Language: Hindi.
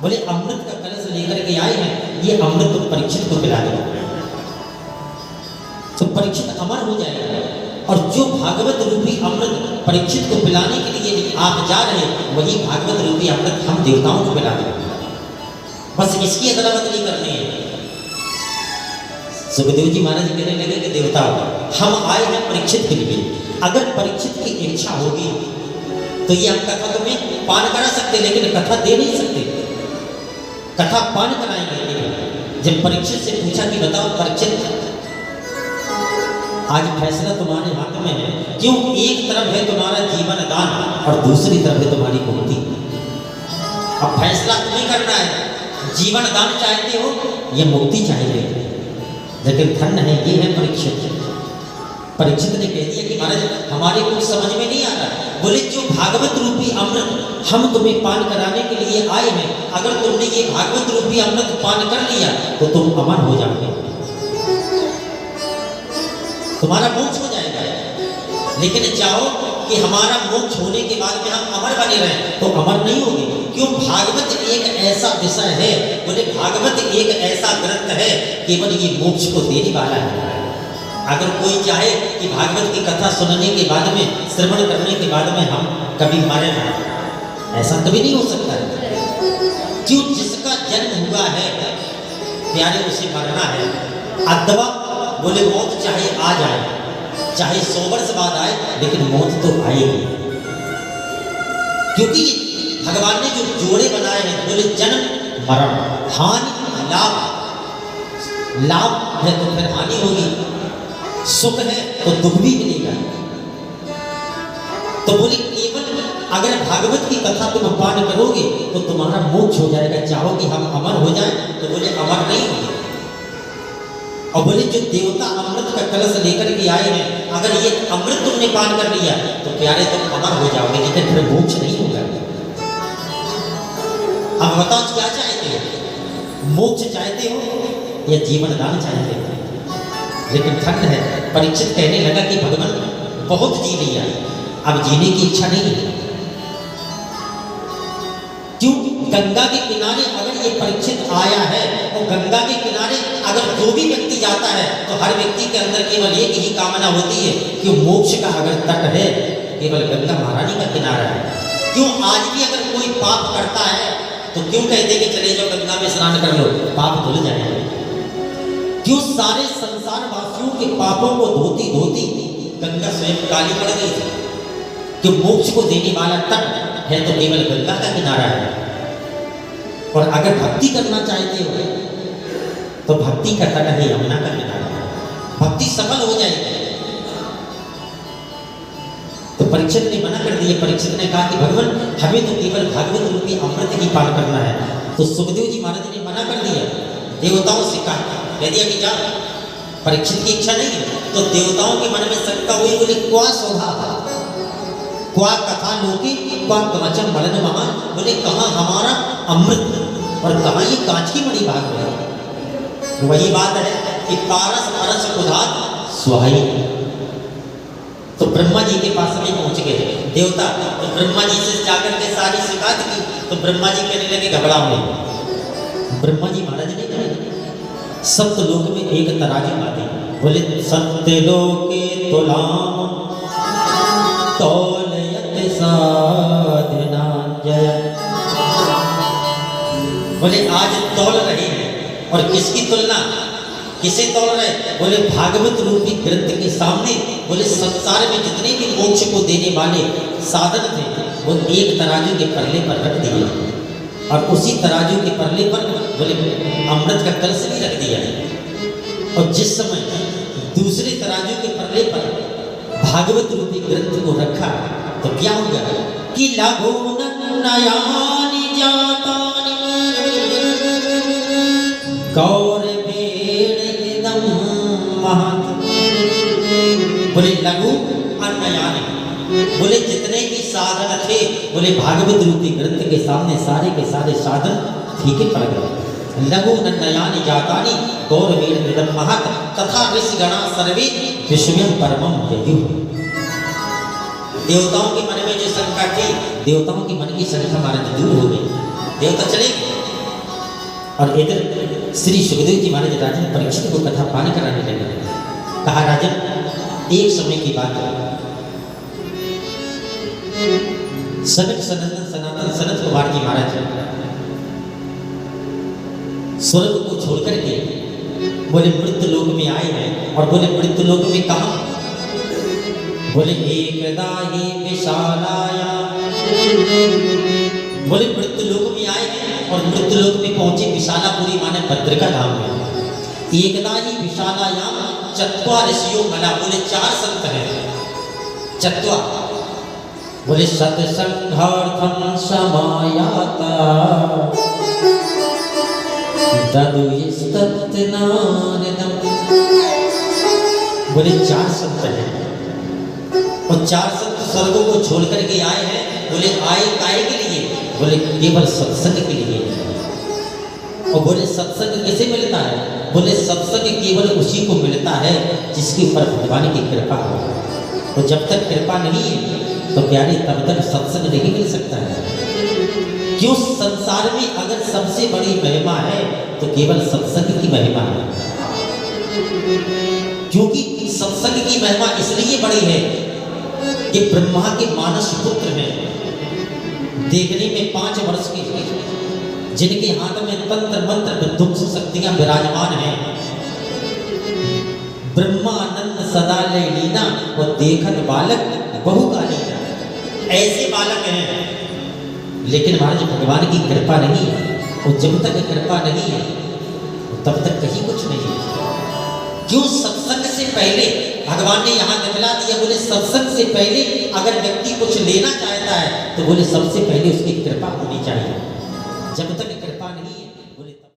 बोले अमृत का कलश लेकर के आए हैं, ये अमृत तो परीक्षित को पिला दो, तो परीक्षित अमर हो जाएगा। और जो भागवत रूपी अमृत परीक्षित को पिलाने के लिए आप जा रहे, वही भागवत रूपी अमृत हम देवताओं को पिला देंगे। बस इसकी अदला बदली करनी है। सुखदेव जी महाराज कहने लगे कि देवता हम आए हैं परीक्षित के लिए, अगर परीक्षित की इच्छा होगी तो ये हम कथा तुम्हें पान करा सकते, लेकिन कथा दे नहीं सकते, कथा पान कराएंगे। जब परीक्षित से पूछा कि बताओ परीक्षित, आज फैसला तुम्हारे हाथ में है, क्यों एक तरफ है तुम्हारा जीवन दान और दूसरी तरफ है तुम्हारी मुक्ति। अब फैसला तुम्हें करना है, जीवन दान चाहते हो या मुक्ति चाहते हो। लेकिन धन्य है ये है परीक्षित। परीक्षित ने कह दिया कि महाराज हमारे कुछ समझ में नहीं आ रहा। बोले जो भागवत रूपी अमृत हम तुम्हें पान कराने के लिए आए हैं, अगर तुमने ये भागवत रूपी अमृत पान कर लिया तो तुम अमर हो जाओगे, तुम्हारा मोक्ष हो जाएगा। लेकिन चाहो कि हमारा मोक्ष होने के बाद में हम अमर बने रहें, तो अमर नहीं होगे। क्यों? भागवत एक ऐसा विषय है, बोले भागवत एक ऐसा ग्रंथ है, केवल ये मोक्ष को देने वाला है। अगर कोई चाहे कि भागवत की कथा सुनने के बाद में, श्रवण करने के बाद में हम कभी मरे ना, ऐसा कभी नहीं हो सकता है। क्यों? जिसका जन्म हुआ है प्यारे, उसे मरना है। अथवा बोले मौत चाहे आ जाए, चाहे 100 वर्ष बाद आए, लेकिन मौत तो आएगी। क्योंकि भगवान ने जो जोड़े बनाए हैं, बोले जन्म मरण, हानि लाभ, लाभ है तो फिर हानि होगी, सुख है तो दुख भी मिलेगा। तो बोले केवल अगर भागवत की कथा तुम पान करोगे तो तुम्हारा मोक्ष हो जाएगा। चाहो कि हम अमर हो जाएं, तो बोले अमर नहीं होंगे। और बोले जो देवता अमृत का कलश लेकर के आए हैं, अगर ये अमृत तुमने पान कर लिया तो प्यारे तुम अमर हो जाओगे, लेकिन फिर मोक्ष नहीं होगा। अब बताओ क्या चाहते हो, मोक्ष चाहते हो या जीवन दान चाहते हो? लेकिन धन्य है परीक्षित कहने लगा कि भगवान बहुत जी लिया, अब जीने की इच्छा नहीं है। क्यों? गंगा के किनारे अगर ये परीक्षित आया है, और गंगा के किनारे अगर जो भी व्यक्ति जाता है तो हर व्यक्ति के अंदर केवल एक ही कामना होती है कि मोक्ष का अगर तट है, केवल गंगा महारानी का किनारा है। क्यों? आज भी अगर कोई पाप करता है तो क्यों कहते कि चले जाओ गंगा में स्नान कर लो, पाप धुल जाएंगे। क्यों? सारे संसार वासियों के पापों को धोती धोती गंगा स्वयं काली पड़ गई थी। कि मोक्ष को देने वाला तट है तो केवल गंगा का किनारा है। और अगर भक्ति करना चाहते हो तो भक्ति का तट है यमुना का किनारा, भक्ति सफल हो जाएगी। तो परीक्षित ने मना कर दिया। परीक्षित ने कहा कि भगवान हमें तो केवल भागवत रूपी अमृत ही पान करना है। तो सुखदेव जी महाराज ने मना कर दिया, देवताओं से कह दिया कि जा, परीक्षित की इच्छा नहीं है। तो देवताओं के मन में शंका हुई, बोले क्वा स्वभाव, क्वा कथा लोके, क्वा कवचम मलन महान। बोले कहाँ हमारा अमृत और कहाँ ये कांच की मणि भाग रही है। वही बात है कि पारस परस उदात सुहाई। तो ब्रह्मा जी के पास में पहुंच गए देवता। तो ब्रह्मा जी से जाकर के सारी शिकायत की। तो ब्रह्मा जी कहने लगे घबराओ नहीं। ब्रह्मा जी महाराज ने कहा सत्यलोक में एक तराजू आती, बोले सत्यलोके तुलाम तौलयत साधनांजय। बोले आज तौल रहे हैं, और किसकी तुलना, किसे तौल रहे? बोले भागवत रूपी ग्रंथ के सामने। बोले संसार में जितने भी मोक्ष को देने वाले साधन थे वो एक तराजू के पल्ले पर रख दिए, और उसी तराजू के पल्ले पर बोले अमृत का कलश भी रख दिया है। और जिस समय दूसरे तराजू के पल्ले पर भागवत रूपी ग्रंथ को रखा तो क्या हो गया कि लघु नयानि जातानि कौरवेणिदं महत्। बोले लघु अन्नयानि, बोले जितने भी साधन थे, बोले भागवत रूपी ग्रंथ के सामने सारे के सारे साधन फीके पड़ गए। लघु नयानि जातानि गौरवेणिदं महत् तथा ऋषिगणा सर्वे विश्वं परमं ययुः। देवताओं के मन में जो शंका थी देवताओं की मन की शंका महाराज दूर हो गई, देवता चले गए। और इधर श्री सुखदेव जी महाराज राजन परीक्षित को कथा पान कराने लगे। कहा राजन, एक समय की बात है, सनक सनातन सनत कुमार जी महाराज स्वर्ग को छोड़कर के बोले मृत्यु लोक में आए हैं। और बोले मृत्यु लोक में कहा? बोले एकदा ही विशालाया, बोले मृत्यु लोक में आए हैं और मृत्यु लोक में पहुंचे विशालापुरी माने भद्रिका धाम में। एकदा ही विशालायाम चत्वार ऋषियों मला, बोले 4 संत हैं चत्वार। बोले सत्संगार्थम समायाता बोले 4 संत हैं और 4 संत स्वर्गों को छोड़ करके आए हैं। बोले आए काहे के लिए? बोले केवल सत्संग के लिए। और बोले सत्संग किसे मिलता है? बोले सत्संग केवल उसी को मिलता है जिसके ऊपर भगवान की कृपा हो। और जब तक कृपा नहीं है तो प्यारे तब तक सत्संग नहीं मिल सकता है। क्यों? संसार में अगर सबसे बड़ी महिमा है तो केवल सत्संग की महिमा है। क्योंकि सत्संग की महिमा इसलिए बड़ी है कि ब्रह्मा के मानस पुत्र हैं, देखने में 5 वर्ष के, जिनके हाथ में तंत्र मंत्र विध्वंस शक्तियां विराजमान हैं। ब्रह्मानंद सदा ले लीना और देखत बालक बहुकालीना, ऐसे बालक हैं। लेकिन महाराज भगवान की कृपा नहीं है, और जब तक कृपा नहीं है तब तक कहीं कुछ नहीं है। क्यों? सत्संग से पहले भगवान ने यहाँ दिखला दिया। बोले सत्संग से पहले अगर व्यक्ति कुछ लेना चाहता है तो बोले सबसे पहले उसकी कृपा होनी चाहिए। जब तक कृपा नहीं है